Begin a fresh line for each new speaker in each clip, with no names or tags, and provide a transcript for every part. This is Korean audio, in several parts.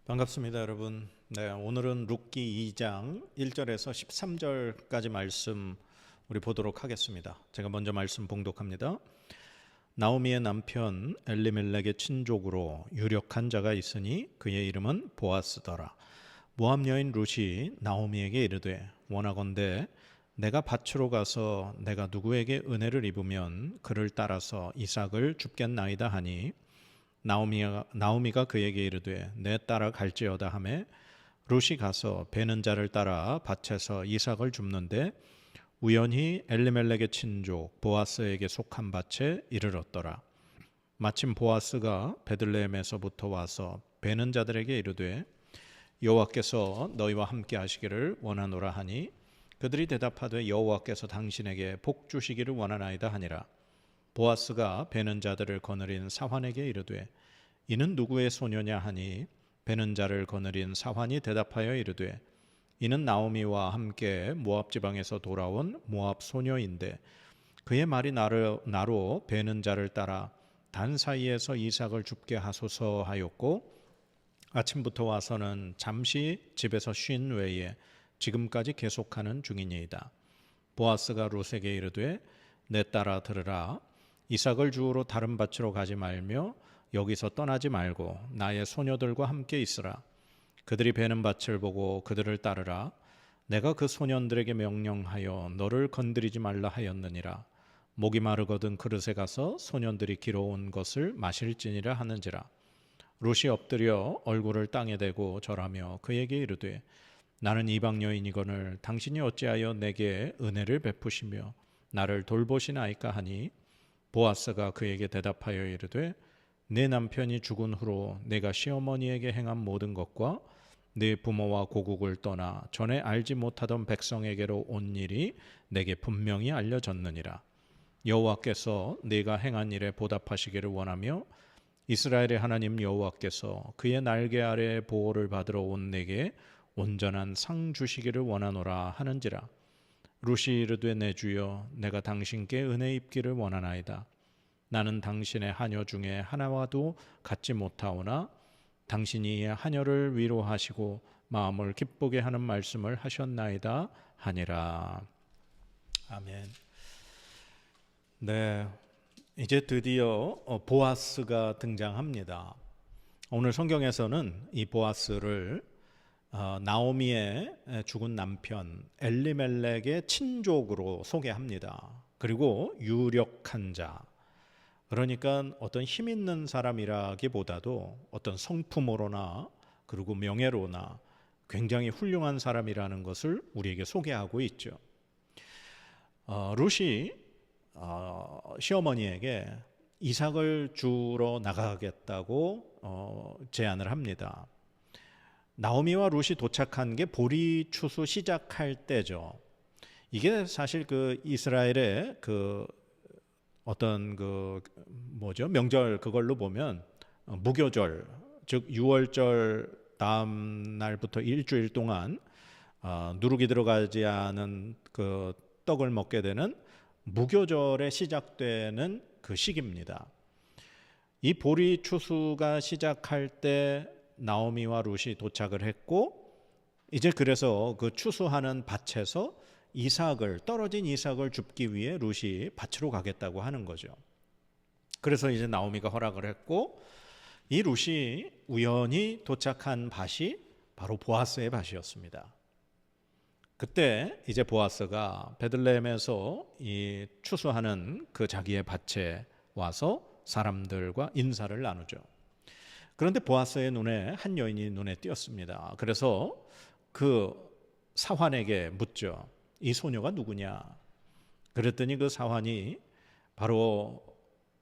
반갑습니다, 여러분. 네, 오늘은 룻기 2장 1절에서 13절까지 말씀 우리 보도록 하겠습니다. 제가 먼저 말씀 봉독합니다. 나오미의 남편 엘리멜렉의 친족으로 유력한 자가 있으니 그의 이름은 보아스더라. 모압 여인 룻이 나오미에게 이르되 원하건대 내가 밭으로 가서 내가 누구에게 은혜를 입으면 그를 따라서 이삭을 줍겠나이다 하니 나오미가 그에게 이르되 내 따라 갈지어다 하매 룻이 가서 베는 자를 따라 밭에서 이삭을 줍는데 우연히 엘리멜렉의 친족 보아스에게 속한 밭에 이르렀더라. 마침 보아스가 베들레헴에서부터 와서 베는 자들에게 이르되 여호와께서 너희와 함께 하시기를 원하노라 하니 그들이 대답하되 여호와께서 당신에게 복 주시기를 원하나이다 하니라. 보아스가 베는 자들을 거느린 사환에게 이르되 이는 누구의 소녀냐 하니 베는 자를 거느린 사환이 대답하여 이르되 이는 나오미와 함께 모압 지방에서 돌아온 모압 소녀인데 그의 말이 나로 베는 자를 따라 단 사이에서 이삭을 줍게 하소서 하였고 아침부터 와서는 잠시 집에서 쉰 외에 지금까지 계속하는 중이니이다. 보아스가 룻에게 이르되 내 딸아 들으라. 이삭을 주우러 다른 밭으로 가지 말며 여기서 떠나지 말고 나의 소녀들과 함께 있으라. 그들이 베는 밭을 보고 그들을 따르라. 내가 그 소년들에게 명령하여 너를 건드리지 말라 하였느니라. 목이 마르거든 그릇에 가서 소년들이 길어온 것을 마실지니라 하는지라. 룻이 엎드려 얼굴을 땅에 대고 절하며 그에게 이르되 나는 이방 여인이거늘 당신이 어찌하여 내게 은혜를 베푸시며 나를 돌보시나이까 하니 보아스가 그에게 대답하여 이르되 내 남편이 죽은 후로 내가 시어머니에게 행한 모든 것과 내 부모와 고국을 떠나 전에 알지 못하던 백성에게로 온 일이 내게 분명히 알려졌느니라. 여호와께서 네가 행한 일에 보답하시기를 원하며 이스라엘의 하나님 여호와께서 그의 날개 아래에 보호를 받으러 온 내게 온전한 상 주시기를 원하노라 하는지라. 룻이 이르되 내 주여 내가 당신께 은혜 입기를 원하나이다. 나는 당신의 하녀 중에 하나와도 같지 못하오나 당신이 하녀를 위로하시고 마음을 기쁘게 하는 말씀을 하셨나이다 하니라. 아멘. 네, 이제 드디어 보아스가 등장합니다. 오늘 성경에서는 이 보아스를 나오미의 죽은 남편 엘리멜렉의 친족으로 소개합니다. 그리고 유력한 자, 그러니까 어떤 힘 있는 사람이라기보다도 어떤 성품으로나 그리고 명예로나 굉장히 훌륭한 사람이라는 것을 우리에게 소개하고 있죠. 룻이 시어머니에게 이삭을 주러 나가겠다고 제안을 합니다. 나오미와 룻이 도착한 게 보리 추수 시작할 때죠. 이게 사실 그 이스라엘의 그 어떤 명절 그걸로 보면 무교절, 즉 유월절 다음 날부터 일주일 동안 누룩이 들어가지 않은 그 떡을 먹게 되는 무교절에 시작되는 그 시기입니다. 이 보리 추수가 시작할 때 나오미와 룻이 도착을 했고 이제 그래서 그 추수하는 밭에서 떨어진 이삭을 줍기 위해 룻이 밭으로 가겠다고 하는 거죠. 그래서 이제 나오미가 허락을 했고 이 룻이 우연히 도착한 밭이 바로 보아스의 밭이었습니다. 그때 이제 보아스가 베들레헴에서 이 추수하는 그 자기의 밭에 와서 사람들과 인사를 나누죠. 그런데 보아스의 눈에 한 여인이 눈에 띄었습니다. 그래서 그 사환에게 묻죠. 이 소녀가 누구냐? 그랬더니 그 사환이 바로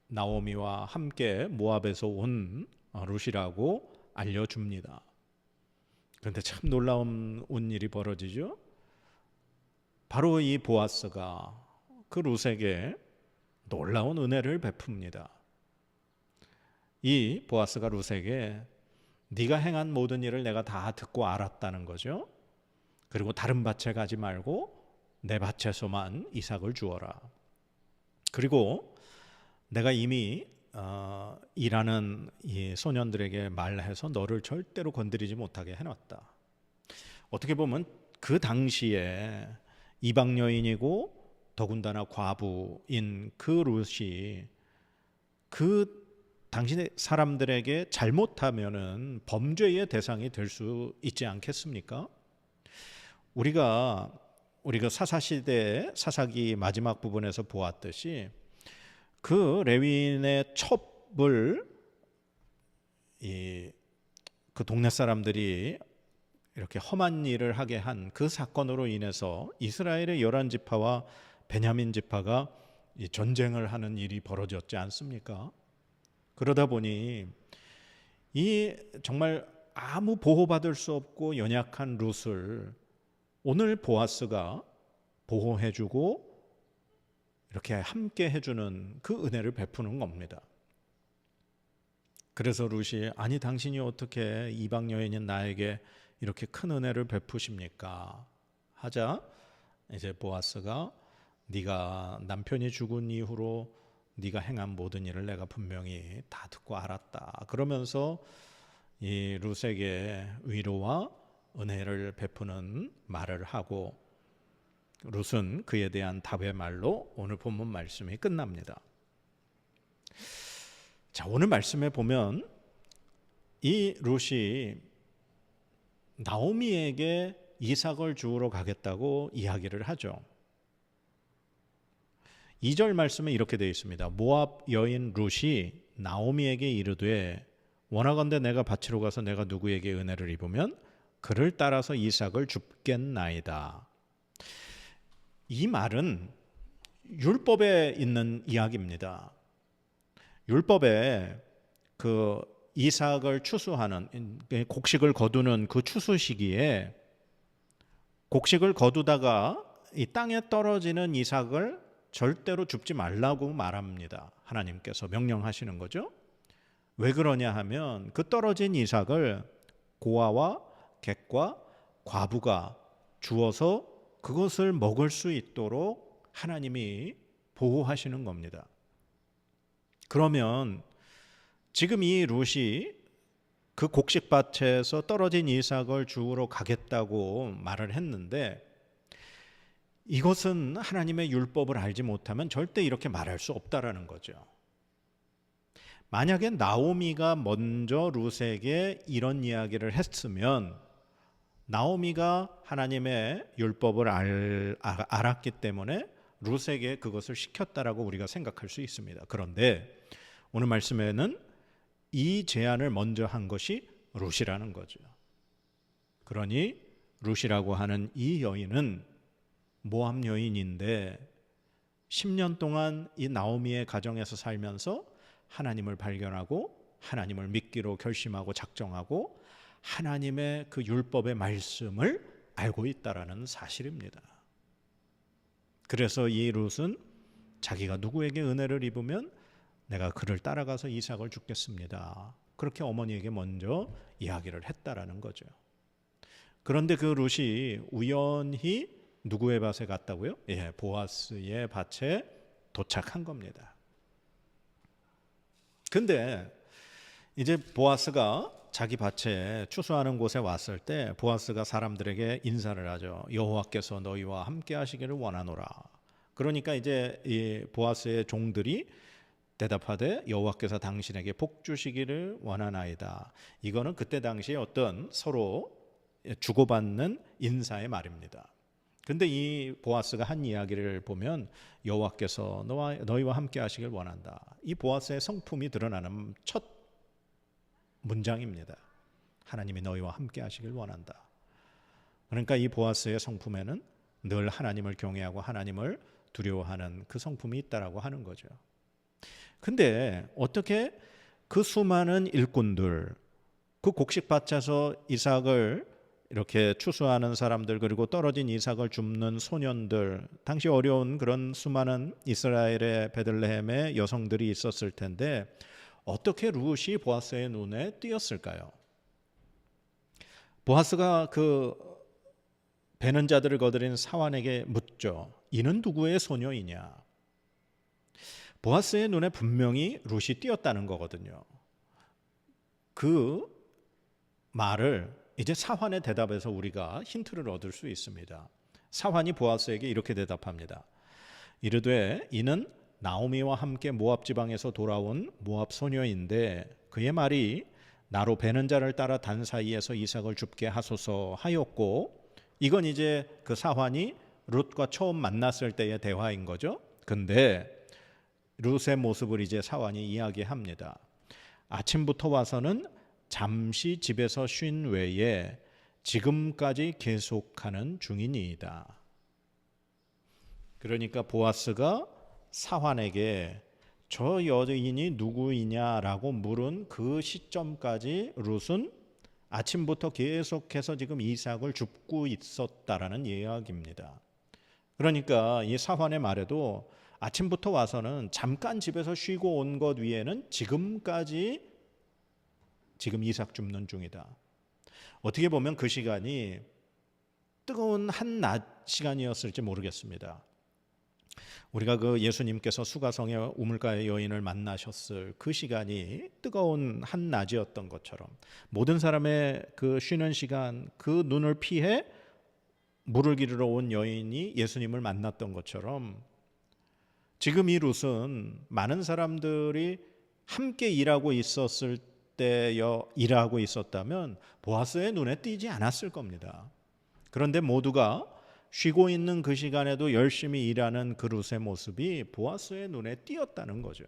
나오미와 함께 모압에서 온 룻이라고 알려줍니다. 그런데 참 놀라운 일이 벌어지죠. 바로 이 보아스가 그 룻에게 놀라운 은혜를 베풉니다. 이 보아스가 룻에게 네가 행한 모든 일을 내가 다 듣고 알았다는 거죠. 그리고 다른 밭에 가지 말고 내 밭에서만 이삭을 주어라. 그리고 내가 이미 일하는 이 소년들에게 말해서 너를 절대로 건드리지 못하게 해놨다. 어떻게 보면 그 당시에 이방 여인이고 더군다나 과부인 그 룻이 그 당신의 사람들에게 잘못하면은 범죄의 대상이 될 수 있지 않겠습니까? 우리가 사사시대 사사기 마지막 부분에서 보았듯이 그 레위인의 첩을 그 동네 사람들이 이렇게 험한 일을 하게 한 그 사건으로 인해서 이스라엘의 11지파와 베냐민 지파가 전쟁을 하는 일이 벌어졌지 않습니까? 그러다 보니 이 정말 아무 보호받을 수 없고 연약한 룻을 오늘 보아스가 보호해주고 이렇게 함께 해주는 그 은혜를 베푸는 겁니다. 그래서 룻이 아니 당신이 어떻게 이방 여인인 나에게 이렇게 큰 은혜를 베푸십니까? 하자 이제 보아스가 네가 남편이 죽은 이후로 네가 행한 모든 일을 내가 분명히 다 듣고 알았다. 그러면서 이 룻에게 위로와 은혜를 베푸는 말을 하고 룻은 그에 대한 답의 말로 오늘 본문 말씀이 끝납니다. 자, 오늘 말씀에 보면 이 룻이 나오미에게 이삭을 주우러 가겠다고 이야기를 하죠. 2절 말씀에 이렇게 되어 있습니다. 모압 여인 룻이 나오미에게 이르되 원하건대 내가 밭으로 가서 내가 누구에게 은혜를 입으면 그를 따라서 이삭을 줍겠나이다. 이 말은 율법에 있는 이야기입니다. 율법에 그 이삭을 추수하는 곡식을 거두는 그 추수 시기에 곡식을 거두다가 이 땅에 떨어지는 이삭을 절대로 줍지 말라고 말합니다. 하나님께서 명령하시는 거죠. 왜 그러냐 하면 그 떨어진 이삭을 고아와 객과 과부가 주어서 그것을 먹을 수 있도록 하나님이 보호하시는 겁니다. 그러면 지금 이 룻이 그 곡식밭에서 떨어진 이삭을 주우러 가겠다고 말을 했는데 이것은 하나님의 율법을 알지 못하면 절대 이렇게 말할 수 없다라는 거죠. 만약에 나오미가 먼저 룻에게 이런 이야기를 했으면 나오미가 하나님의 율법을 알았기 때문에 룻에게 그것을 시켰다라고 우리가 생각할 수 있습니다. 그런데 오늘 말씀에는 이 제안을 먼저 한 것이 룻이라는 거죠. 그러니 룻이라고 하는 이 여인은 모압 여인인데 10년 동안 이 나오미의 가정에서 살면서 하나님을 발견하고 하나님을 믿기로 결심하고 작정하고 하나님의 그 율법의 말씀을 알고 있다라는 사실입니다. 그래서 이 룻은 자기가 누구에게 은혜를 입으면 내가 그를 따라가서 이삭을 줍겠습니다. 그렇게 어머니에게 먼저 이야기를 했다라는 거죠. 그런데 그 룻이 우연히 누구의 밭에 갔다고요? 예, 보아스의 밭에 도착한 겁니다. 근데 이제 보아스가 자기 밭에 추수하는 곳에 왔을 때 보아스가 사람들에게 인사를 하죠. 여호와께서 너희와 함께 하시기를 원하노라. 그러니까 이제 이 보아스의 종들이 대답하되 여호와께서 당신에게 복 주시기를 원하나이다. 이거는 그때 당시에 어떤 서로 주고받는 인사의 말입니다. 근데 이 보아스가 한 이야기를 보면 여호와께서 너희와 함께 하시길 원한다. 이 보아스의 성품이 드러나는 첫 문장입니다. 하나님이 너희와 함께 하시길 원한다. 그러니까 이 보아스의 성품에는 늘 하나님을 경외하고 하나님을 두려워하는 그 성품이 있다라고 하는 거죠. 근데 어떻게 그 수많은 일꾼들, 그 곡식밭에서 이삭을 이렇게 추수하는 사람들, 그리고 떨어진 이삭을 줍는 소년들, 당시 어려운 그런 수많은 이스라엘의 베들레헴의 여성들이 있었을 텐데 어떻게 룻이 보아스의 눈에 띄었을까요? 보아스가 그 베는 자들을 거느린 사환에게 묻죠. 이는 누구의 소녀이냐? 보아스의 눈에 분명히 룻이 띄었다는 거거든요. 그 말을 이제 사환의 대답에서 우리가 힌트를 얻을 수 있습니다. 사환이 보아스에게 이렇게 대답합니다. 이르되 이는 나오미와 함께 모압 지방에서 돌아온 모압 소녀인데 그의 말이 나로 베는 자를 따라 단 사이에서 이삭을 줍게 하소서 하였고, 이건 이제 그 사환이 룻과 처음 만났을 때의 대화인 거죠. 근데 룻의 모습을 이제 사환이 이야기합니다. 아침부터 와서는 잠시 집에서 쉰 외에 지금까지 계속하는 중이니이다. 그러니까 보아스가 사환에게 저 여인이 누구이냐라고 물은 그 시점까지 룻은 아침부터 계속해서 지금 이삭을 줍고 있었다라는 이야기입니다. 그러니까 이 사환의 말에도 아침부터 와서는 잠깐 집에서 쉬고 온 것 위에는 지금까지 지금 이삭 줍는 중이다. 어떻게 보면 그 시간이 뜨거운 한낮 시간이었을지 모르겠습니다. 우리가 그 예수님께서 수가성의 우물가의 여인을 만나셨을 그 시간이 뜨거운 한낮이었던 것처럼 모든 사람의 그 쉬는 시간, 그 눈을 피해 물을 기르러 온 여인이 예수님을 만났던 것처럼 지금 이 룻은 많은 사람들이 함께 일하고 있었을 때여 일하고 있었다면 보아스의 눈에 띄지 않았을 겁니다. 그런데 모두가 쉬고 있는 그 시간에도 열심히 일하는 그 룻의 모습이 보아스의 눈에 띄었다는 거죠.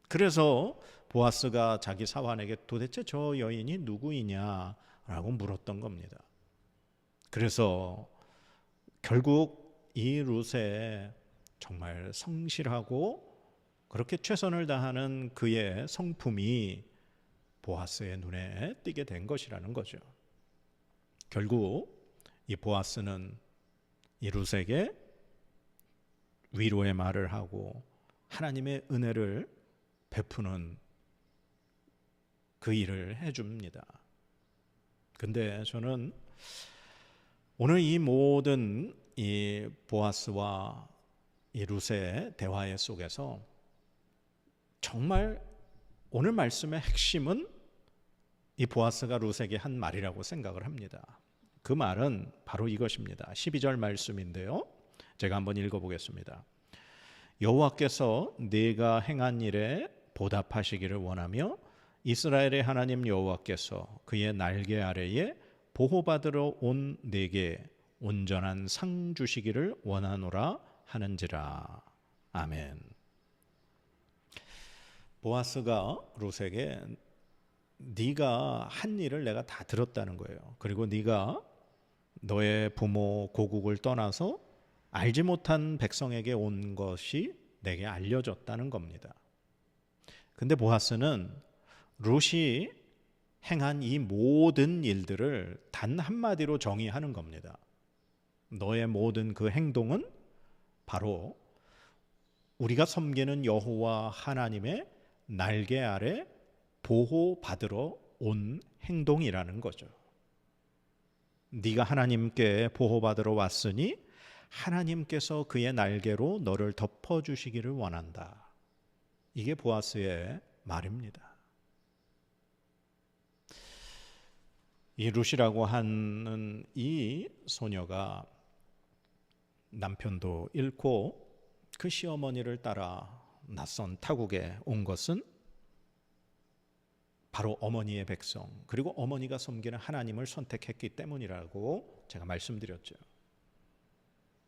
그래서 보아스가 자기 사환에게 도대체 저 여인이 누구이냐라고 물었던 겁니다. 그래서 결국 이 룻의 정말 성실하고 그렇게 최선을 다하는 그의 성품이 보아스의 눈에 띄게 된 것이라는 거죠. 결국 이 보아스는 이 룻에게 위로의 말을 하고 하나님의 은혜를 베푸는 그 일을 해줍니다. 근데 저는 오늘 이 모든 이 보아스와 이 룻의 대화 속에서 정말 오늘 말씀의 핵심은 이 보아스가 룻에게 한 말이라고 생각을 합니다. 그 말은 바로 이것입니다. 12절 말씀인데요. 제가 한번 읽어보겠습니다. 여호와께서 네가 행한 일에 보답하시기를 원하며 이스라엘의 하나님 여호와께서 그의 날개 아래에 보호받으러 온 네게 온전한 상 주시기를 원하노라 하는지라. 아멘. 보아스가 룻에게 네가 한 일을 내가 다 들었다는 거예요. 그리고 네가 너의 부모 고국을 떠나서 알지 못한 백성에게 온 것이 내게 알려졌다는 겁니다. 근데 보아스는 룻이 행한 이 모든 일들을 단 한마디로 정의하는 겁니다. 너의 모든 그 행동은 바로 우리가 섬기는 여호와 하나님의 날개 아래 보호받으러 온 행동이라는 거죠. 네가 하나님께 보호받으러 왔으니 하나님께서 그의 날개로 너를 덮어주시기를 원한다. 이게 보아스의 말입니다. 이 룻이라고 하는 이 소녀가 남편도 잃고 그 시어머니를 따라 낯선 타국에 온 것은 바로 어머니의 백성, 그리고 어머니가 섬기는 하나님을 선택했기 때문이라고 제가 말씀드렸죠.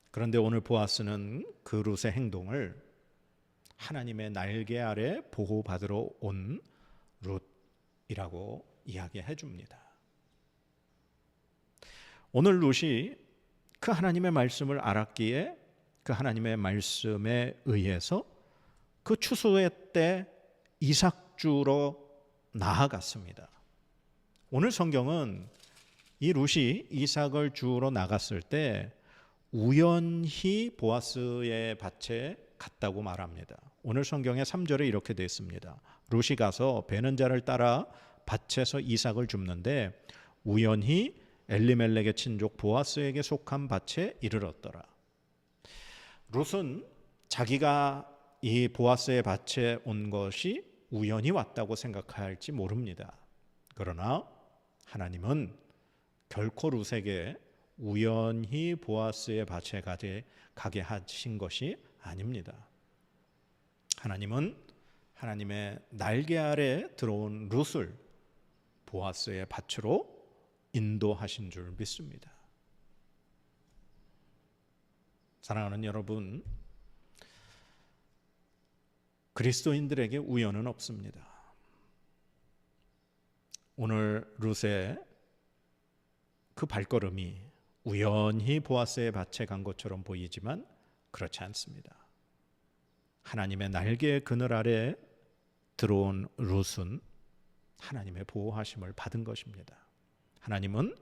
그런데 오늘 보아스는 그 룻의 행동을 하나님의 날개 아래 보호받으러 온 룻이라고 이야기해 줍니다. 오늘 룻이 그 하나님의 말씀을 알았기에 그 하나님의 말씀에 의해서 그 추수의 때 이삭 주러 나아갔습니다. 오늘 성경은 이 룻이 이삭을 주러 나갔을 때 우연히 보아스의 밭에 갔다고 말합니다. 오늘 성경의 3절에 이렇게 되어 있습니다. 룻이 가서 베는 자를 따라 밭에서 이삭을 줍는데 우연히 엘리멜렉의 친족 보아스에게 속한 밭에 이르렀더라. 룻은 자기가 이 보아스의 밭에 온 것이 우연히 왔다고 생각할지 모릅니다. 그러나 하나님은 결코 룻에게 우연히 보아스의 밭에 가게 하신 것이 아닙니다. 하나님은 하나님의 날개 아래 들어온 룻을 보아스의 밭으로 인도하신 줄 믿습니다. 사랑하는 여러분, 그리스도인들에게 우연은 없습니다. 오늘 룻의 그 발걸음이 우연히 보아스의 밭에 간 것처럼 보이지만 그렇지 않습니다. 하나님의 날개의 그늘 아래 들어온 룻은 하나님의 보호하심을 받은 것입니다. 하나님은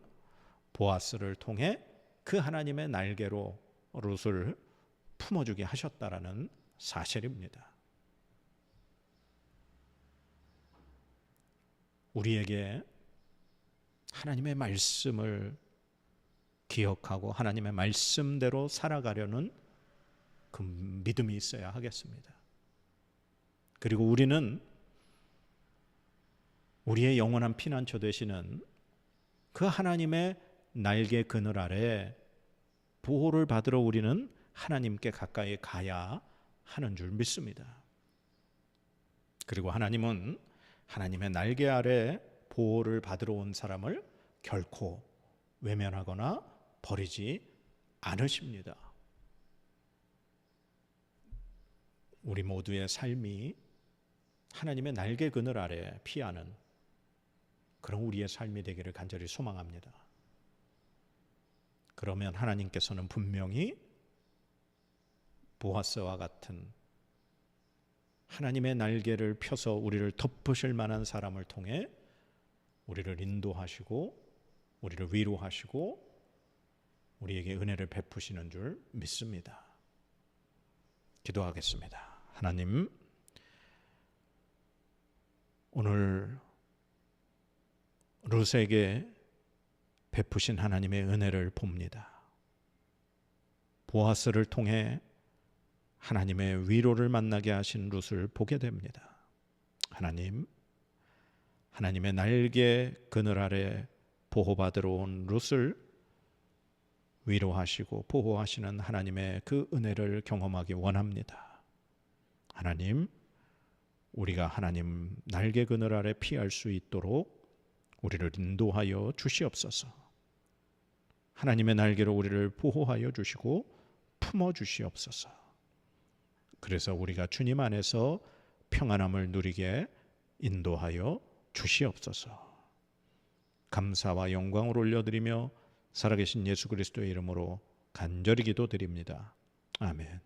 보아스를 통해 그 하나님의 날개로 룻을 품어주게 하셨다라는 사실입니다. 우리에게 하나님의 말씀을 기억하고 하나님의 말씀대로 살아가려는 그 믿음이 있어야 하겠습니다. 그리고 우리는 우리의 영원한 피난처 되시는 그 하나님의 날개 그늘 아래 보호를 받으러 우리는 하나님께 가까이 가야 하는 줄 믿습니다. 그리고 하나님은 하나님의 날개 아래 보호를 받으러 온 사람을 결코 외면하거나 버리지 않으십니다. 우리 모두의 삶이 하나님의 날개 그늘 아래 피하는 그런 우리의 삶이 되기를 간절히 소망합니다. 그러면 하나님께서는 분명히 보아스와 같은 하나님의 날개를 펴서 우리를 덮으실 만한 사람을 통해 우리를 인도하시고 우리를 위로하시고 우리에게 은혜를 베푸시는 줄 믿습니다. 기도하겠습니다. 하나님, 오늘 룻에게 베푸신 하나님의 은혜를 봅니다. 보아스를 통해 하나님의 위로를 만나게 하신 룻을 보게 됩니다. 하나님, 하나님의 날개 그늘 아래 보호받으러 온 룻을 위로하시고 보호하시는 하나님의 그 은혜를 경험하기 원합니다. 하나님, 우리가 하나님 날개 그늘 아래 피할 수 있도록 우리를 인도하여 주시옵소서. 하나님의 날개로 우리를 보호하여 주시고 품어 주시옵소서. 그래서 우리가 주님 안에서 평안함을 누리게 인도하여 주시옵소서. 감사와 영광을 올려드리며 살아계신 예수 그리스도의 이름으로 간절히 기도드립니다. 아멘.